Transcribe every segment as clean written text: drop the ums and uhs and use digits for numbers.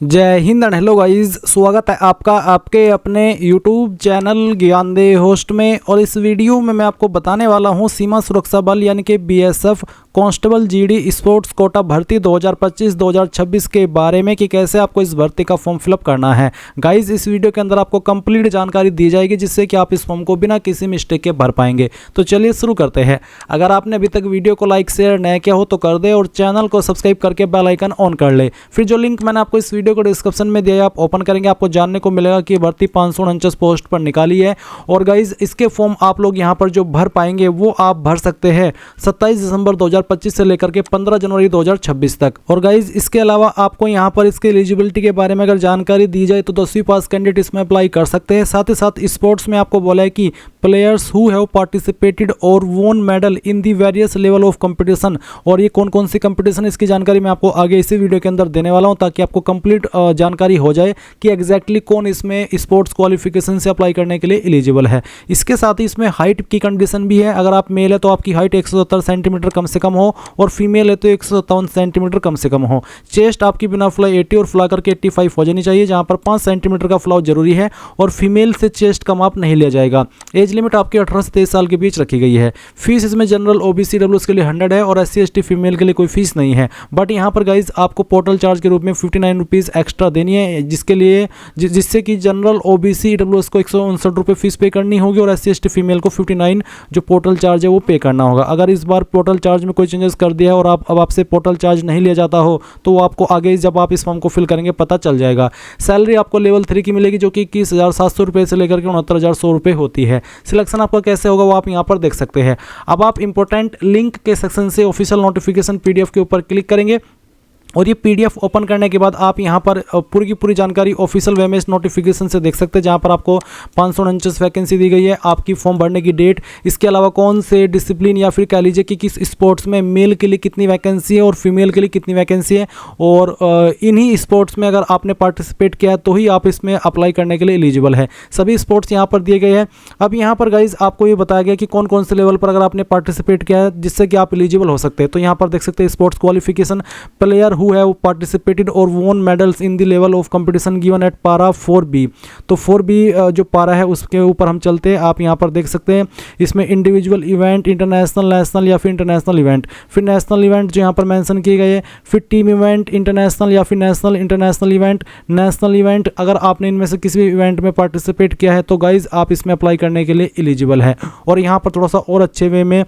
जय Hind and hello guys, स्वागत है आपका आपके अपने YouTube चैनल ज्ञानदेह होस्ट में। और इस वीडियो में मैं आपको बताने वाला हूं सीमा सुरक्षा बल यानी कि BSF constable GD sports quota भर्ती 2025-2026 के बारे में कि कैसे आपको इस भर्ती का फॉर्म फिलअप करना है। गाइस इस वीडियो के अंदर आपको कंप्लीट जानकारी दी जाएगी जिससे कि आप इस फॉर्म को बिना किसी मिस्टेक के भर पाएंगे। तो चलिए शुरू करते हैं। अगर आपने अभी तक वीडियो को लाइक शेयर नहीं किया हो तो कर दे और चैनल को सब्सक्राइब करके बेल आइकन ऑन कर ले। फिर जो लिंक मैंने आपको इस वीडियो को डिस्क्रिप्शन में दिया है आप ओपन करेंगे, आपको जानने को मिलेगा कि भर्ती 549 पोस्ट पर निकाली है। और गाइज इसके फॉर्म आप लोग यहां पर जो भर पाएंगे वो आप भर सकते हैं 27 दिसंबर 2025 से लेकर के 15 जनवरी 2026 तक। और गाइज इसके अलावा आपको यहां पर इसके एलिजिबिलिटी के बारे में अगर जानकारी दी जाए तो 10वीं पास कैंडिडेट इसमें अप्लाई कर सकते हैं। साथ ही साथ स्पोर्ट्स में आपको बोला है कि प्लेयर्स हु हैव पार्टिसिपेटेड और वोन medal in the various level of competition. और ये कौन कौन सी कंपटीशन, इसकी जानकारी मैं आपको आगे इसी वीडियो के अंदर देने वाला हूं ताकि आपको कंप्लीट जानकारी हो जाए कि एग्जैक्टली कौन इसमें स्पोर्ट्स क्वालिफिकेशन से अप्लाई करने के लिए एलिजिबल है। इसके साथ ही इसमें हाइट की कंडीशन भी है। अगर आप मेल है तो आपकी हाइट 170 सेंटीमीटर कम से कम हो और फीमेल है तो 157 सेंटीमीटर कम से कम हो। चेस्ट आपकी बिना फ्लाई 80 और फ्ला करके 85 हो जानी चाहिए, जहां पर 5 सेंटीमीटर का फ्लाउ जरूरी है और फीमेल से चेस्ट का माप नहीं लिया जाएगा। एज लिमिट आपकी 18 से 23 साल के बीच रखी गई है। फीस इसमें जनरल OBC EWS के लिए 100 है और SC ST फीमेल के लिए कोई फीस नहीं है। बट यहाँ पर गाइज आपको पोर्टल चार्ज के रूप में 59 रुपीज़ एक्स्ट्रा देनी है, जिससे कि जनरल OBC EWS को 159 रुपये फीस पे करनी होगी और SC ST फीमेल को 59 जो पोर्टल चार्ज है वो पे करना होगा। अगर इस बार पोर्टल चार्ज में कोई चेंजेस कर दिया है और अब आपसे पोर्टल चार्ज नहीं लिया जाता हो तो वो आपको आगे जब आप इस फॉर्म को फिल करेंगे पता चल जाएगा। सैलरी आपको लेवल 3 की मिलेगी जो कि 21,700 रुपये से लेकर के 69,100 रुपये होती है। सिलेक्शन आपका कैसे होगा वो आप यहाँ पर देख सकते हैं। अब आप इंपॉर्टेंट लिंक के सेक्शन से ऑफिशियल नोटिफिकेशन PDF के ऊपर क्लिक करेंगे और ये PDF ओपन करने के बाद आप यहाँ पर पूरी की पूरी जानकारी ऑफिशियल वेमेस नोटिफिकेशन से देख सकते हैं, जहाँ पर आपको 549 वैकेंसी दी गई है, आपकी फॉर्म भरने की डेट, इसके अलावा कौन से डिसिप्लिन या फिर कह लीजिए कि किस स्पोर्ट्स में मेल के लिए कितनी वैकेंसी है और फीमेल के लिए कितनी वैकेंसी है। और इन्हीं स्पोर्ट्स में अगर आपने पार्टिसिपेट किया है तो ही आप इसमें अप्लाई करने के लिए एलिजिबल है। सभी स्पोर्ट्स यहाँ पर दिए गए हैं। अब यहाँ पर गाइज आपको ये बताया गया कि कौन कौन से लेवल पर अगर आपने पार्टिसिपेट किया है जिससे कि आप एलिजिबल हो सकते हैं। तो यहाँ पर देख सकते हैं sports qualification, player who have participated or won medals in the level of competition given at para 4B। तो 4B जो पारा है उसके ऊपर हम चलते हैं। आप यहाँ पर देख सकते हैं इसमें इंडिविजुअल इवेंट, इंटरनेशनल, नेशनल या फिर इंटरनेशनल इवेंट, फिर नेशनल इवेंट जो यहाँ पर मेंशन किए गए, फिर टीम इवेंट, इंटरनेशनल या फिर national, international event, national event. अगर आपने इनमें से किसी भी इवेंट में पार्टिसिपेट किया है तो गाइज आप इसमें अप्लाई करने के लिए एलिजिबल है। और यहाँ पर थोड़ा सा और अच्छे वे में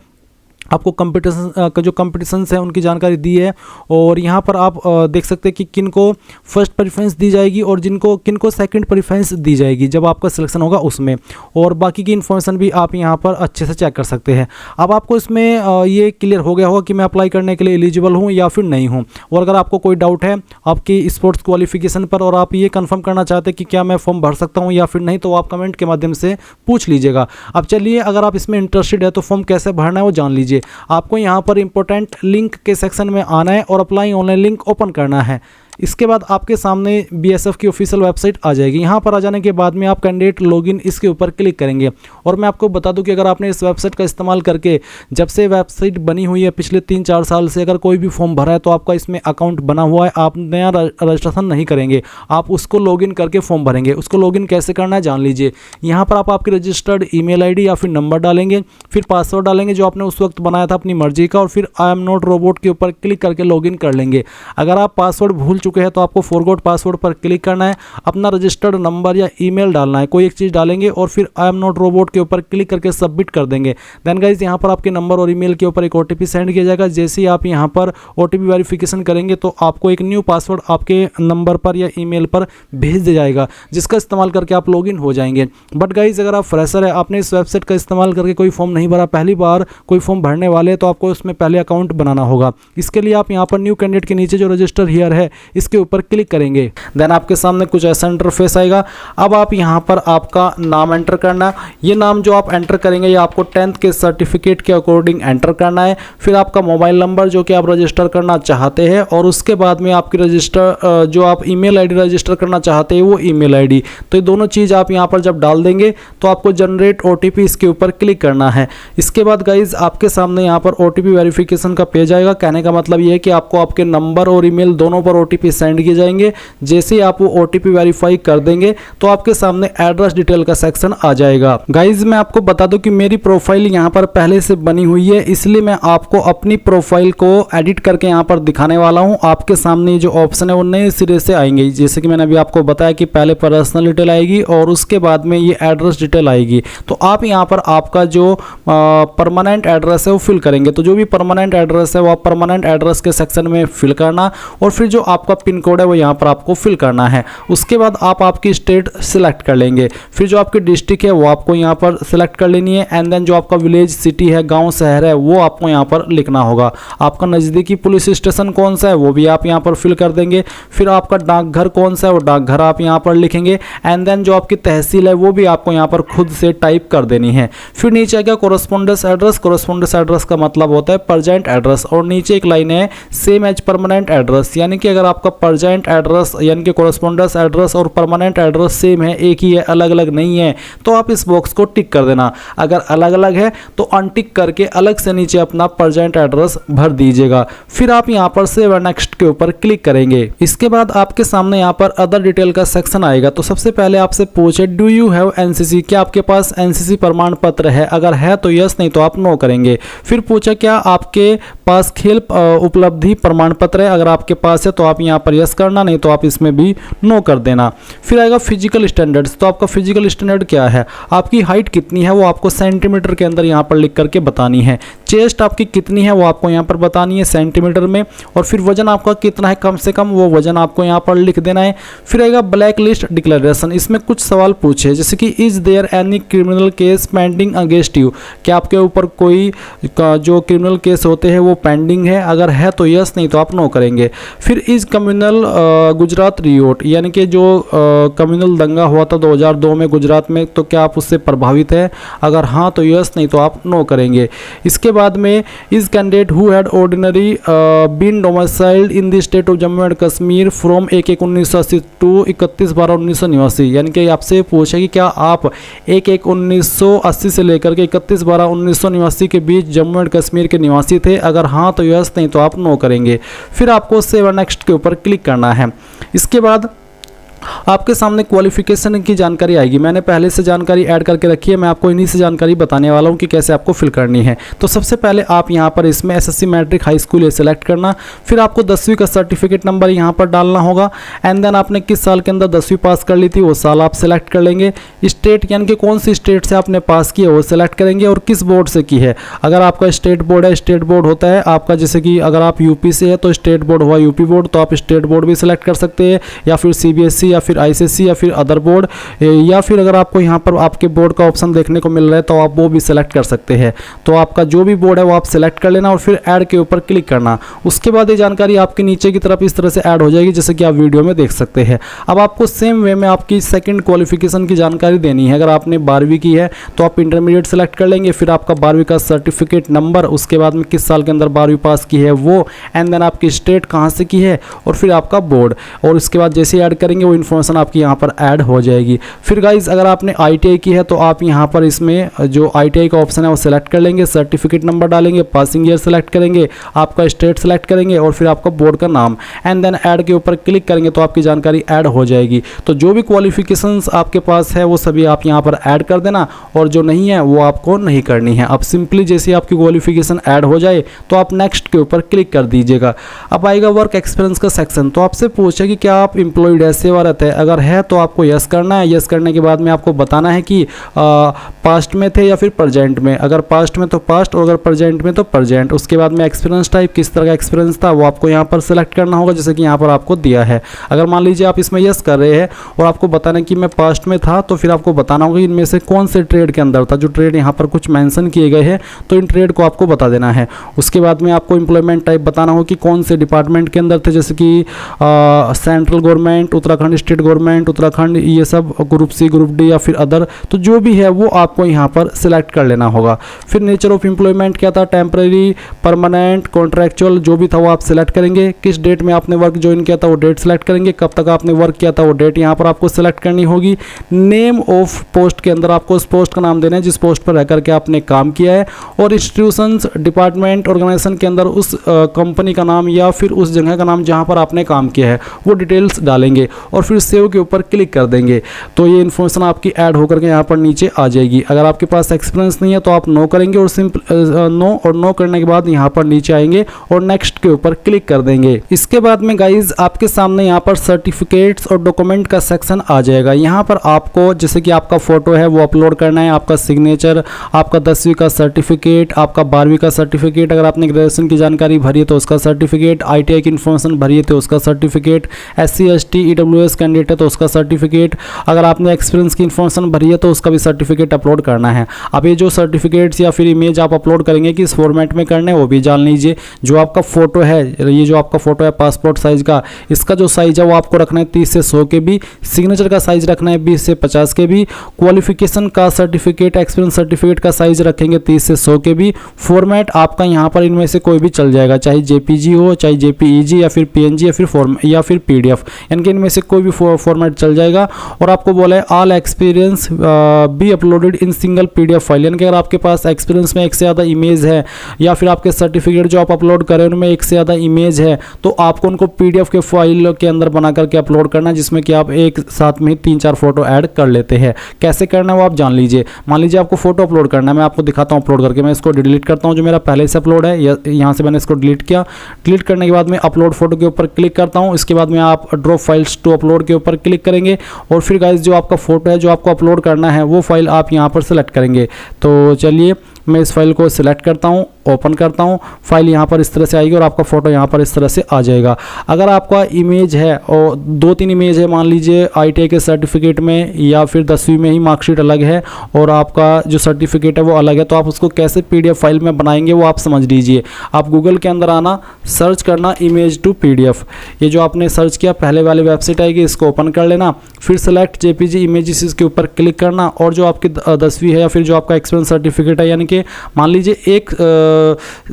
आपको कंपटीशन का जो कंपटीशंस है उनकी जानकारी दी है। और यहाँ पर आप देख सकते हैं कि किनको फर्स्ट प्रेफरेंस दी जाएगी और किनको सेकंड प्रेफरेंस दी जाएगी जब आपका सिलेक्शन होगा उसमें। और बाकी की इन्फॉर्मेशन भी आप यहाँ पर अच्छे से चेक कर सकते हैं। अब आपको इसमें ये क्लियर हो गया होगा कि मैं अप्लाई करने के लिए एलिजिबल हूँ या फिर नहीं हूँ। और अगर आपको कोई डाउट है आपकी स्पोर्ट्स क्वालिफिकेशन पर और आप ये कन्फर्म करना चाहते हैं कि क्या मैं फॉर्म भर सकता हूँ या फिर नहीं, तो आप कमेंट के माध्यम से पूछ लीजिएगा। अब चलिए, अगर आप इसमें इंटरेस्टेड है तो फॉर्म कैसे भरना है वो जान लीजिए। आपको यहां पर इंपॉर्टेंट लिंक के सेक्शन में आना है और अप्लाई ऑनलाइन लिंक ओपन करना है। इसके बाद आपके सामने BSF की ऑफिशियल वेबसाइट आ जाएगी। यहाँ पर आ जाने के बाद में आप कैंडिडेट लॉगिन इसके ऊपर क्लिक करेंगे। और मैं आपको बता दूं कि अगर आपने इस वेबसाइट का इस्तेमाल करके जब से वेबसाइट बनी हुई है पिछले 3-4 साल से अगर कोई भी फॉर्म भरा है तो आपका इसमें अकाउंट बना हुआ है, आप नया रजिस्ट्रेशन नहीं करेंगे, आप उसको लॉगिन करके फॉर्म भरेंगे। उसको लॉगिन कैसे करना है जान लीजिए। यहाँ पर आप आपकी रजिस्टर्ड ईमेल ID या फिर नंबर डालेंगे, फिर पासवर्ड डालेंगे जो आपने उस वक्त बनाया था अपनी मर्जी का, और फिर आई एम नॉट रोबोट के ऊपर क्लिक करके लॉगिन कर लेंगे। अगर आप पासवर्ड भूल चुके हैं तो आपको फॉरगॉट पासवर्ड पर क्लिक करना है, अपना रजिस्टर्ड नंबर या ईमेल डालना है, कोई एक चीज़ डालेंगे और फिर आई एम नॉट रोबोट के ऊपर क्लिक करके सबमिट कर देंगे। देन गाइज यहाँ पर आपके नंबर और ईमेल के ऊपर एक OTP सेंड किया जाएगा। जैसे ही आप यहाँ पर OTP वेरिफिकेशन करेंगे तो आपको एक न्यू पासवर्ड आपके नंबर पर या ईमेल पर भेज दिया जाएगा जिसका इस्तेमाल करके आप लॉगिन हो जाएंगे। बट गाइज अगर आप फ्रेशर है, आपने इस वेबसाइट का इस्तेमाल करके कोई फॉर्म नहीं भरा, पहली बार कोई फॉर्म भरने वाले, तो आपको उसमें पहले अकाउंट बनाना होगा। इसके लिए आप यहाँ पर न्यू कैंडिडेट के नीचे जो रजिस्टर हियर है इसके ऊपर क्लिक करेंगे। देन आपके सामने कुछ ऐसा इंटरफेस आएगा। अब आप यहाँ पर आपका नाम एंटर करना, ये नाम जो आप एंटर करेंगे ये आपको 10th के सर्टिफिकेट के अकॉर्डिंग एंटर करना है। फिर आपका मोबाइल नंबर जो कि आप रजिस्टर करना चाहते हैं और उसके बाद में आपकी रजिस्टर जो आप ईमेल ID रजिस्टर करना चाहते हैं वो ईमेल ID। तो ये दोनों चीज़ आप यहाँ पर जब डाल देंगे तो आपको जनरेट OTP इसके ऊपर क्लिक करना है। इसके बाद गाइज आपके सामने यहाँ पर OTP वेरिफिकेशन का पेज आएगा। कहने का मतलब ये है कि आपको आपके नंबर और ईमेल दोनों पर OTP OTP सेंड किए जाएंगे। जैसे ही आप वो OTP वेरीफाई कर देंगे तो आपके सामने एड्रेस डिटेल का सेक्शन आ जाएगा। गाइज मैं आपको बता दूं कि मेरी प्रोफाइल यहाँ पर पहले से बनी हुई है, इसलिए मैं आपको अपनी प्रोफाइल को एडिट करके यहाँ पर दिखाने वाला हूँ। आपके सामने जो ऑप्शन है वो नए सिरे से आएंगे। जैसे कि मैंने अभी आपको बताया कि पहले पर्सनल डिटेल आएगी और उसके बाद में ये एड्रेस डिटेल आएगी। तो आप यहाँ पर आपका जो परमानेंट एड्रेस है वो फिल करेंगे। तो जो भी परमानेंट एड्रेस है वो आप परमानेंट एड्रेस के सेक्शन में फिल करना, और फिर जो आपका पिन कोड है वो यहाँ पर आपको फिल करना है। उसके बाद आप आपकी स्टेट सिलेक्ट कर लेंगे। फिर जो आपकी डिस्ट्रिक्ट है वो आपको यहाँ पर सिलेक्ट कर लेनी है। एंड देन जो आपका विलेज, सिटी है, गांव, शहर है वो आपको यहाँ पर लिखना होगा। आपका नज़दीकी पुलिस स्टेशन कौन सा है वो भी आप यहाँ पर फिल कर देंगे। फिर आपका डाकघर कौन सा है वो डाकघर आप यहाँ पर लिखेंगे। एंड देन जो आपकी तहसील है वो भी आपको यहाँ पर खुद से टाइप कर देनी है। फिर नीचे आएगा कोरस्पोंडेंस एड्रेस। कोरस्पोंडेंस एड्रेस का मतलब होता है प्रेजेंट एड्रेस, और नीचे एक लाइन है सेम एज परमानेंट एड्रेस, यानी कि अगर आपका प्रेजेंट एड्रेस यानी कि कोरस्पोंडेंस एड्रेस और परमानेंट एड्रेस सेम है, एक ही है, अलग अलग नहीं है, तो आप इस बॉक्स को टिक कर देना। अगर अलग अलग है तो अनटिक करके अलग से नीचे अपना प्रेजेंट एड्रेस भर दीजिएगा। फिर आप यहाँ पर सेव नेक्स्ट के ऊपर क्लिक करेंगे। इसके बाद आपके सामने यहाँ पर अदर डिटेल का सेक्शन आएगा। तो सबसे पहले आपसे पूछे डू यू हैव एनसीसी, क्या आपके पास एनसीसी प्रमाण पत्र है? अगर है तो यस, नहीं तो आप नो करेंगे। फिर पूछा क्या आपके पास खेल उपलब्धि प्रमाण पत्र है? अगर आपके पास है तो आप यहाँ पर यस करना, नहीं तो आप इसमें भी नो कर देना। फिर आएगा फिजिकल स्टैंडर्ड्स। तो आपका फिजिकल स्टैंडर्ड क्या है? आपकी हाइट कितनी है वो आपको सेंटीमीटर के अंदर यहाँ पर लिख करके बतानी है। चेस्ट आपकी कितनी है वो आपको यहाँ पर बतानी है सेंटीमीटर में। और फिर वजन आपका कितना है कम से कम, वो वजन आपको यहाँ पर लिख देना है। फिर आएगा ब्लैक लिस्ट डिक्लेरेशन। इसमें कुछ सवाल पूछे, जैसे कि is there any criminal case pending against you, क्या आपके ऊपर कोई जो क्रिमिनल केस होते हैं वो पेंडिंग है? अगर है तो यस, नहीं तो आप नो करेंगे। फिर इज कम्युनल गुजरात रियोट, यानी कि जो कम्युनल दंगा हुआ था 2002 में गुजरात में, तो क्या आप उससे प्रभावित है? अगर हाँ तो यस, नहीं तो आप नो करेंगे। इसके बाद में is candidate who had ordinary been domiciled in the state of Jammu and Kashmir from 1/1/1980 to 31/12/1989, यानी कि आपसे पूछे कि क्या आप 1/1/1980 से लेकर के 31/12/1989 के बीच जम्मू एंड कश्मीर के निवासी थे? अगर हाँ तो यस, नहीं तो आप नो करेंगे। फिर आपको सेव नेक्स्ट के ऊपर क्लिक करना है। इसके बाद आपके सामने क्वालिफिकेशन की जानकारी आएगी। मैंने पहले से जानकारी ऐड करके रखी है, मैं आपको इन्हीं से जानकारी बताने वाला हूं कि कैसे आपको फिल करनी है। तो सबसे पहले आप यहां पर इसमें एसएससी मैट्रिक हाई स्कूल ये सिलेक्ट करना। फिर आपको 10वीं का सर्टिफिकेट नंबर यहां पर डालना होगा। एंड देन आपने किस साल के अंदर 10वीं पास कर ली थी वो साल आप सिलेक्ट कर लेंगे। स्टेट यानी कि कौन सी स्टेट से आपने पास किया वो सिलेक्ट करेंगे, और किस बोर्ड से की है। अगर आपका स्टेट बोर्ड है, स्टेट बोर्ड होता है आपका, जैसे कि अगर आप यूपी से है तो स्टेट बोर्ड हुआ यूपी बोर्ड, तो आप स्टेट बोर्ड भी सिलेक्ट कर सकते हैं, या फिर सीबीएसई या फिर आईसीएसई या फिर अदर बोर्ड, या फिर अगर आपको यहाँ पर आपके बोर्ड का ऑप्शन देखने को मिल रहा है तो आप वो भी सिलेक्ट कर सकते हैं। तो आपका जो भी बोर्ड है वो आप सिलेक्ट कर लेना और फिर ऐड के ऊपर क्लिक करना। उसके बाद ये जानकारी आपके नीचे की तरफ इस तरह से ऐड हो जाएगी जैसे कि आप वीडियो में देख सकते हैं। अब आपको सेम वे में आपकी सेकंड क्वालिफिकेशन की जानकारी देनी है। अगर आपने 12वीं की है तो आप इंटरमीडिएट सेलेक्ट कर लेंगे, फिर आपका 12वीं का सर्टिफिकेट नंबर, उसके बाद में किस साल के अंदर 12वीं पास की है वो, एंड देन आपकी स्टेट कहाँ से की है, और फिर आपका बोर्ड, और उसके बाद जैसे ऐड करेंगे वो इन्फॉर्मेशन आपकी यहाँ पर ऐड हो जाएगी। फिर गाइज अगर आपने ITI की है तो आप यहाँ पर इसमें जो ITI का ऑप्शन है वो सिलेक्ट कर लेंगे, सर्टिफिकेट नंबर डालेंगे, पासिंग ईयर सेलेक्ट करेंगे, आपका स्टेट सेलेक्ट करेंगे और फिर आपका बोर्ड का नाम, एंड देन ऐड के ऊपर क्लिक करेंगे तो आपकी जानकारी ऐड हो जाएगी। तो जो भी क्वालिफिकेशंस आपके पास है वो सभी आप यहाँ पर ऐड कर देना, और जो नहीं है वो आपको नहीं करनी है। अब सिंपली जैसे आपकी क्वालिफिकेशन ऐड हो जाए तो आप नेक्स्ट के ऊपर क्लिक कर दीजिएगा। अब आएगा वर्क एक्सपीरियंस का सेक्शन। तो आपसे पूछे कि क्या आप एम्प्लॉयड है, सेवारत है? अगर है तो आपको यस करना है। यस करने के बाद में आपको बताना है कि पास्ट में थे या फिर प्रेजेंट में। अगर पास्ट में तो पास्ट, और अगर प्रेजेंट में तो प्रेजेंट। उसके बाद में एक्सपीरियंस टाइप, किस तरह का एक्सपीरियंस था वो आपको यहाँ पर सिलेक्ट करना होगा, जैसे कि यहाँ पर आपको दिया है। अगर मान लीजिए आप इसमें यस कर रहे हैं और आपको बताना है कि मैं पास्ट में था, तो फिर आपको बताना होगा इनमें से कौन से ट्रेड के अंदर था। जो ट्रेड यहाँ पर कुछ मेंशन किए गए हैं तो इन ट्रेड को आपको बता देना है। उसके बाद में आपको एम्प्लॉयमेंट टाइप बताना होगा कि कौन से डिपार्टमेंट के अंदर थे, जैसे कि central government, Uttarakhand state government, Uttarakhand, ये सब ग्रुप सी, ग्रुप डी या फिर अदर, तो जो भी है वो आपको यहाँ पर सिलेक्ट कर लेना होगा। फिर नेचर ऑफ एम्प्लॉयमेंट क्या था, टेम्परेरी, परमानेंट, कॉन्ट्रैक्चुअल, जो भी था वो आप सिलेक्ट करेंगे। किस डेट में आपने वर्क ज्वाइन किया था वो डेट सेलेक्ट करेंगे, कब तक आपने वर्क किया था वो डेट यहाँ पर आपको सिलेक्ट करनी होगी। नेम ऑफ पोस्ट के अंदर आपको उस पोस्ट का नाम देना है जिस पोस्ट पर रह करके आपने काम किया है, और इंस्टीट्यूशंस, डिपार्टमेंट, ऑर्गेनाइजेशन के अंदर उस कंपनी का नाम या फिर उस जगह का नाम जहाँ पर आपने काम किया है वो डिटेल्स डालेंगे और फिर सेव के ऊपर क्लिक कर देंगे। तो ये इन्फॉर्मेशन आपकी ऐड होकर के यहाँ पर नीचे आ जाएगी। अगर आपके पास एक्सपीरियंस नहीं है तो आप नो करेंगे और नो करने के बाद यहाँ पर नीचे आएंगे और नेक्स्ट के ऊपर क्लिक कर देंगे। इसके बाद में गाइज आपके सामने यहाँ पर सर्टिफिकेट्स और डॉक्यूमेंट का सेक्शन आ जाएगा। यहाँ पर आपको जैसे कि आपका फोटो है वो अपलोड करना है, आपका सिग्नेचर, आपका 10वीं का सर्टिफिकेट, आपका 12वीं का सर्टिफिकेट, अगर आपने ग्रेजुएशन की जानकारी भरी है तो उसका सर्टिफिकेट, ITI की इन्फॉर्मेशन भरी है तो उसका certificate, SC ST EWS candidate है तो उसका सर्टिफिकेट, अगर आपने एक्सपीरियंस की इन्फॉर्मेशन भरी है तो उसका भी सर्टिफिकेट अपलोड करना है। अब ये जो सर्टिफिकेट्स या फिर इमेज आप अपलोड करेंगे किस फॉर्मेट में करने वो भी जान लीजिए। जो आपका फोटो है, ये जो आपका फोटो है पासपोर्ट साइज का, इसका जो साइज है वो आपको रखना है 30 से 100 KB, सिग्नेचर का साइज रखना है 20 से 50 KB, क्वालिफिकेशन का सर्टिफिकेट, एक्सपीरियंस सर्टिफिकेट का साइज रखेंगे 30 से 100 KB। फॉर्मेट आपका यहाँ पर इनमें से कोई भी चल जाएगा, चाहे JPG हो, चाहे JPEG या फिर PNG या फिर PDF, यानी कि इनमें से कोई भी फॉर्मेट चल जाएगा। और आपको बोला है all experience be uploaded in single PDF file, यानी कि अगर आपके पास एक्सपीरियंस में एक से ज़्यादा इमेज है या फिर आपके सर्टिफिकेट जो आप अपलोड करें उनमें एक से ज़्यादा इमेज है तो आपको उनको PDF के फाइल के अंदर बना करके अपलोड करना है, जिसमें कि आप एक साथ में 3-4 फोटो ऐड कर लेते हैं। कैसे करना है वो आप जान लीजिए। मान लीजिए आपको फोटो अपलोड करना है, मैं आपको दिखाता हूँ अपलोड करके। मैं इसको डिलीट करता हूँ, जो मेरा पहले से अपलोड है यहाँ से मैंने इसको डिलीट किया। डिलीट करने के बाद मैं अपलोड फोटो के ऊपर क्लिक करता हूँ। इसके बाद में आप ड्रॉप फाइल्स टू अपलोड के ऊपर क्लिक करेंगे और फिर गाइस जो आपका फोटो है जो आपको अपलोड करना है वो फाइल आप यहाँ पर सेलेक्ट करेंगे। तो चलिए मैं इस फाइल को सिलेक्ट करता हूँ, ओपन करता हूँ। फाइल यहाँ पर इस तरह से आएगी और आपका फोटो यहाँ पर इस तरह से आ जाएगा। अगर आपका इमेज है और 2-3 इमेज है, मान लीजिए ITI के सर्टिफिकेट में या फिर 10वीं में ही मार्कशीट अलग है और आपका जो सर्टिफिकेट है वो अलग है, तो आप उसको कैसे PDF फाइल में बनाएंगे वो आप समझ लीजिए। आप गूगल के अंदर आना, सर्च करना इमेज टू PDF। ये जो आपने सर्च किया पहले वाली वेबसाइट आएगी, इसको ओपन कर लेना। फिर सेलेक्ट JPG इमेजेस, इसके ऊपर क्लिक करना और जो आपकी 10वीं है या फिर जो आपका एक्सपीरियंस सर्टिफिकेट है, यानी कि मान लीजिए एक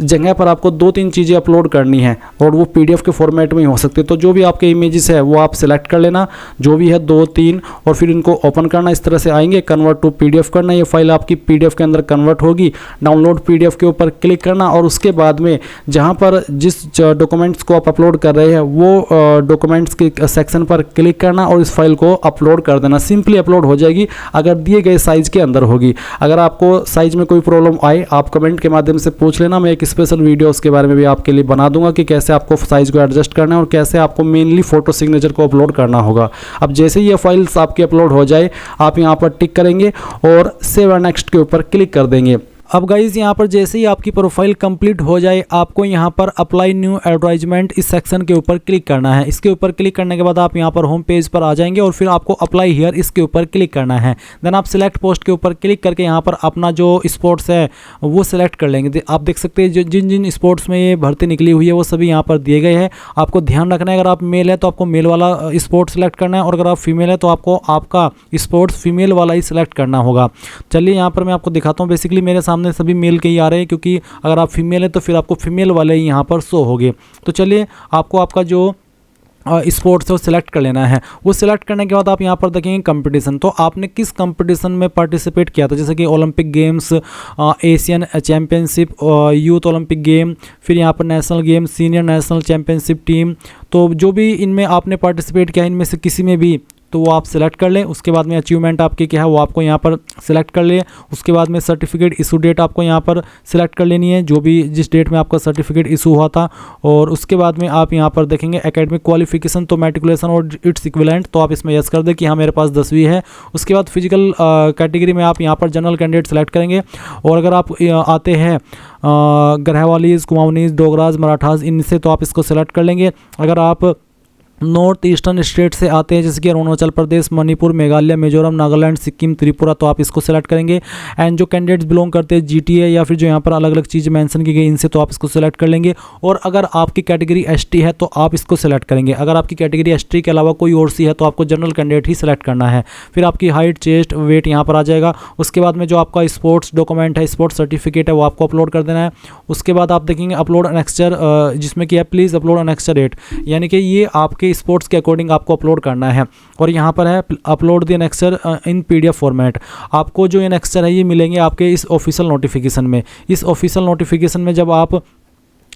जगह पर आपको 2-3 चीज़ें अपलोड करनी है और वो PDF के फॉर्मेट में ही हो सकती है, तो जो भी आपके इमेजेस है वो आप सिलेक्ट कर लेना, जो भी है 2-3, और फिर इनको ओपन करना। इस तरह से आएंगे, कन्वर्ट टू PDF करना, ये फाइल आपकी PDF के अंदर कन्वर्ट होगी। डाउनलोड PDF के ऊपर क्लिक करना और उसके बाद में जहाँ पर जिस डॉक्यूमेंट्स को आप अपलोड कर रहे हैं वो डॉक्यूमेंट्स के सेक्शन पर क्लिक करना और इस फाइल को अपलोड कर देना। सिंपली अपलोड हो जाएगी अगर दिए गए साइज के अंदर होगी। अगर आपको साइज में कोई प्रॉब्लम आए आप कमेंट के माध्यम से पूछ लेना, मैं एक स्पेशल वीडियो उसके बारे में भी आपके लिए बना दूंगा कि कैसे आपको साइज को एडजस्ट करना है और कैसे आपको मेनली फोटो सिग्नेचर को अपलोड करना होगा। अब जैसे ही ये फाइल्स आपकी अपलोड हो जाए आप यहाँ पर टिक करेंगे और सेव एंड नेक्स्ट के ऊपर क्लिक कर देंगे। अब गाइज यहाँ पर जैसे ही आपकी प्रोफाइल कंप्लीट हो जाए आपको यहाँ पर अप्लाई न्यू एडवर्टाइजमेंट इस सेक्शन के ऊपर क्लिक करना है। इसके ऊपर क्लिक करने के बाद आप यहाँ पर होम पेज पर आ जाएंगे और फिर आपको अप्लाई हियर इसके ऊपर क्लिक करना है। देन आप सिलेक्ट पोस्ट के ऊपर क्लिक करके यहाँ पर अपना जो स्पोर्ट्स है वो सिलेक्ट कर लेंगे। आप देख सकते हैं जिन जिन स्पोर्ट्स में ये भर्ती निकली हुई है वो सभी यहाँ पर दिए गए हैं। आपको ध्यान रखना है, अगर आप मेल है तो आपको मेल वाला स्पोर्ट्स सेलेक्ट करना है और अगर आप फीमेल है तो आपको आपका स्पोर्ट्स फीमेल वाला ही सिलेक्ट करना होगा। चलिए यहाँ पर मैं आपको दिखाता हूँ। बेसिकली मेरे सामने सभी मेल के आ रहे हैं क्योंकि अगर आप फीमेल है तो फिर आपको फीमेल वाले ही यहाँ पर शो होंगे। तो चलिए आपको आपका जो स्पोर्ट्स है वो सिलेक्ट कर लेना है। वो सिलेक्ट करने के बाद आप यहाँ पर देखेंगे कंपटीशन, तो आपने किस कंपटीशन में पार्टिसिपेट किया था, जैसे कि Olympic games, Asian championship, youth Olympic game, फिर यहाँ पर national game, senior national championship team. तो जो भी इनमें आपने पार्टिसिपेट किया इनमें से किसी में भी तो वो आप सिलेक्ट कर लें। उसके बाद में अचीवमेंट आपकी क्या है वो आपको यहाँ पर सिलेक्ट कर लें। उसके बाद में सर्टिफिकेट इशू डेट आपको यहाँ पर सिलेक्ट कर लेनी है, जो भी जिस डेट में आपका सर्टिफिकेट इशू हुआ था। और उसके बाद में आप यहाँ पर देखेंगे एकेडमिक क्वालिफिकेशन, तो मैट्रिकुलेशन और इट्स इक्विवेलेंट, तो आप इसमें यस कर दें कि हाँ मेरे पास 10वीं है। उसके बाद फिजिकल कैटेगरी में आप यहाँ पर जनरल कैंडिडेट सेलेक्ट करेंगे। और अगर आप आते हैं गढ़वालीज, कुमाऊनीज, डोगराज, मराठाज, इनसे तो आप इसको सेलेक्ट कर लेंगे। अगर आप नॉर्थ ईस्टर्न स्टेट से आते हैं, जैसे कि अरुणाचल प्रदेश, मणिपुर, मेघालय, मिजोरम, नागालैंड, सिक्किम, त्रिपुरा, तो आप इसको सेलेक्ट करेंगे। एंड जो कैंडिडेट्स बिलोंग करते हैं जीटीए या फिर जो यहाँ पर अलग अलग चीज़ मेंशन की गई इनसे, तो आप इसको सेलेक्ट कर लेंगे। और अगर आपकी कैटेगरी एसटी है तो आप इसको सेलेक्ट करेंगे। अगर आपकी कैटेगरी एसटी के अलावा कोई और सी है तो आपको जनरल कैंडिडेट ही सेलेक्ट करना है। फिर आपकी हाइट, चेस्ट, वेट यहाँ पर आ जाएगा। उसके बाद में जो आपका स्पोर्ट्स डॉक्यूमेंट है, स्पोर्ट्स सर्टिफिकेट है, वो आपको अपलोड कर देना है। उसके बाद आप देखेंगे अपलोड एनेक्स्चर, जिसमें कि है प्लीज़ अपलोड एनेक्स्चर 8, यानी कि ये आपके स्पोर्ट्स के अकॉर्डिंग आपको अपलोड करना है। और यहाँ पर है upload the annexure in PDF format. आपको जो एनेक्स्चर है ये मिलेंगे आपके इस ऑफिशियल नोटिफिकेशन में। इस ऑफिशियल नोटिफिकेशन में जब आप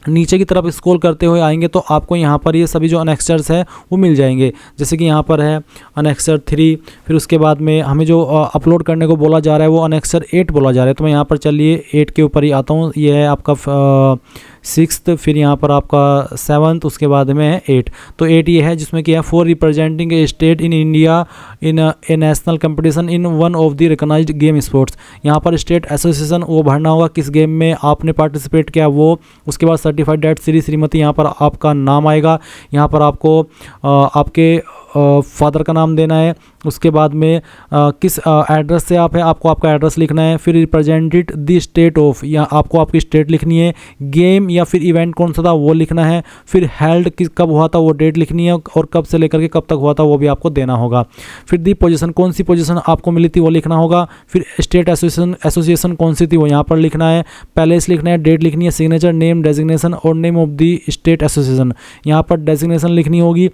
नीचे की तरफ स्क्रॉल करते हुए आएंगे तो आपको यहाँ पर ये सभी जो अनेक्स्चर्स है वो मिल जाएंगे। जैसे कि यहाँ पर है अनेक्स्चर 3, फिर उसके बाद में हमें जो अपलोड करने को बोला जा रहा है वो अनेक्स्चर 8 बोला जा रहा है। तो मैं यहाँ पर चलिए 8 के ऊपर ही आता हूँ। ये है आपका 6th, फिर यहाँ पर आपका 7th, उसके बाद में है 8। तो 8 ये है जिसमें कि है for representing a state in India in a national competition in one of the recognised game sports. यहाँ पर स्टेट एसोसिएशन वो भरना होगा किस गेम में आपने पार्टिसिपेट किया वो। उसके बाद सर्टिफाइड डेट श्रीमती, यहाँ पर आपका नाम आएगा। यहाँ पर आपको आपके फादर का नाम देना है। उसके बाद में किस एड्रेस से आप है आपको आपका एड्रेस लिखना है। फिर रिप्रेजेंटेड द स्टेट ऑफ, या आपको आपकी स्टेट लिखनी है। गेम या फिर इवेंट कौन सा था वो लिखना है। फिर हेल्ड कब हुआ था वो डेट लिखनी है, और कब से लेकर के कब तक हुआ था वो भी आपको देना होगा। फिर दी पोजीशन, कौन सी पोजीशन आपको मिली थी वो लिखना होगा। फिर स्टेट एसोसिएशन कौन सी थी वो यहाँ पर लिखना है। पैलेस लिखना है, डेट लिखनी है, सिग्नेचर, नेम, डेजिग्नेशन और name of the state association, यहाँ पर डेजिग्नेशन लिखनी होगी।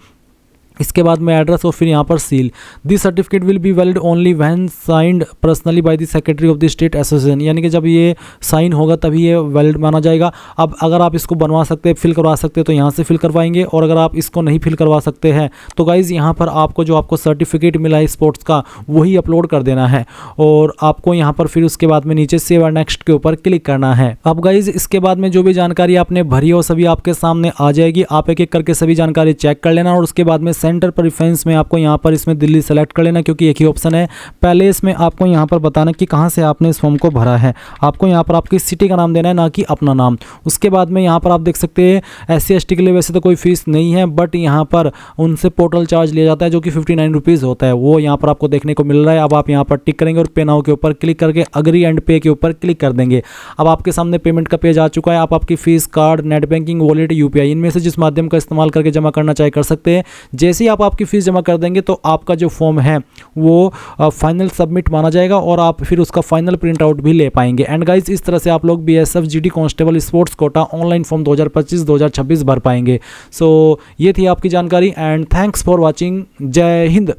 इसके बाद में एड्रेस और फिर यहाँ पर seal. This certificate will be valid only when signed personally by the secretary of the state association, यानी कि जब ये साइन होगा तभी ये वैलिड माना जाएगा। अब अगर आप इसको बनवा सकते हैं, फिल करवा सकते हैं तो यहाँ से फिल करवाएंगे, और अगर आप इसको नहीं फिल करवा सकते हैं तो गाइज़ यहाँ पर आपको जो आपको सर्टिफिकेट मिला है स्पोर्ट्स का वही अपलोड कर देना है। और आपको यहाँ पर फिर उसके बाद में नीचे सेव और नेक्स्ट के ऊपर क्लिक करना है। अब गाइज़ इसके बाद में जो भी जानकारी आपने भरी हो सभी आपके सामने आ जाएगी। आप एक एक करके सभी जानकारी चेक कर लेना, और उसके बाद में सेंटर प्रेफरेंस में आपको यहाँ पर इसमें दिल्ली सेलेक्ट कर लेना, क्योंकि एक ही ऑप्शन है। पहले इसमें आपको यहाँ पर बताना कि कहाँ से आपने इस फॉर्म को भरा है। आपको यहाँ पर आपकी सिटी का नाम देना है, ना कि अपना नाम। उसके बाद में यहाँ पर आप देख सकते हैं SC/ST के लिए वैसे तो कोई फीस नहीं है, बट यहाँ पर उनसे पोर्टल चार्ज लिया जाता है जो कि 59 रुपीज़ होता है, वो यहाँ पर आपको देखने को मिल रहा है। अब आप यहाँ पर टिक करेंगे और पे नाउ के ऊपर क्लिक करके अग्री एंड पे के ऊपर क्लिक कर देंगे। अब आपके सामने पेमेंट का पेज आ चुका है। आप आपकी fees, card, net banking, wallet, UPI इनमें से जिस माध्यम का इस्तेमाल करके जमा करना चाहे कर सकते हैं। जैसे ही आप आपकी फीस जमा कर देंगे तो आपका जो फॉर्म है वो फाइनल सबमिट माना जाएगा, और आप फिर उसका फाइनल प्रिंट आउट भी ले पाएंगे। एंड गाइज इस तरह से आप लोग BSF GD constable sports quota online form 2025-2026 भर पाएंगे। सो ये थी आपकी जानकारी, एंड थैंक्स फॉर वॉचिंग। जय हिंद।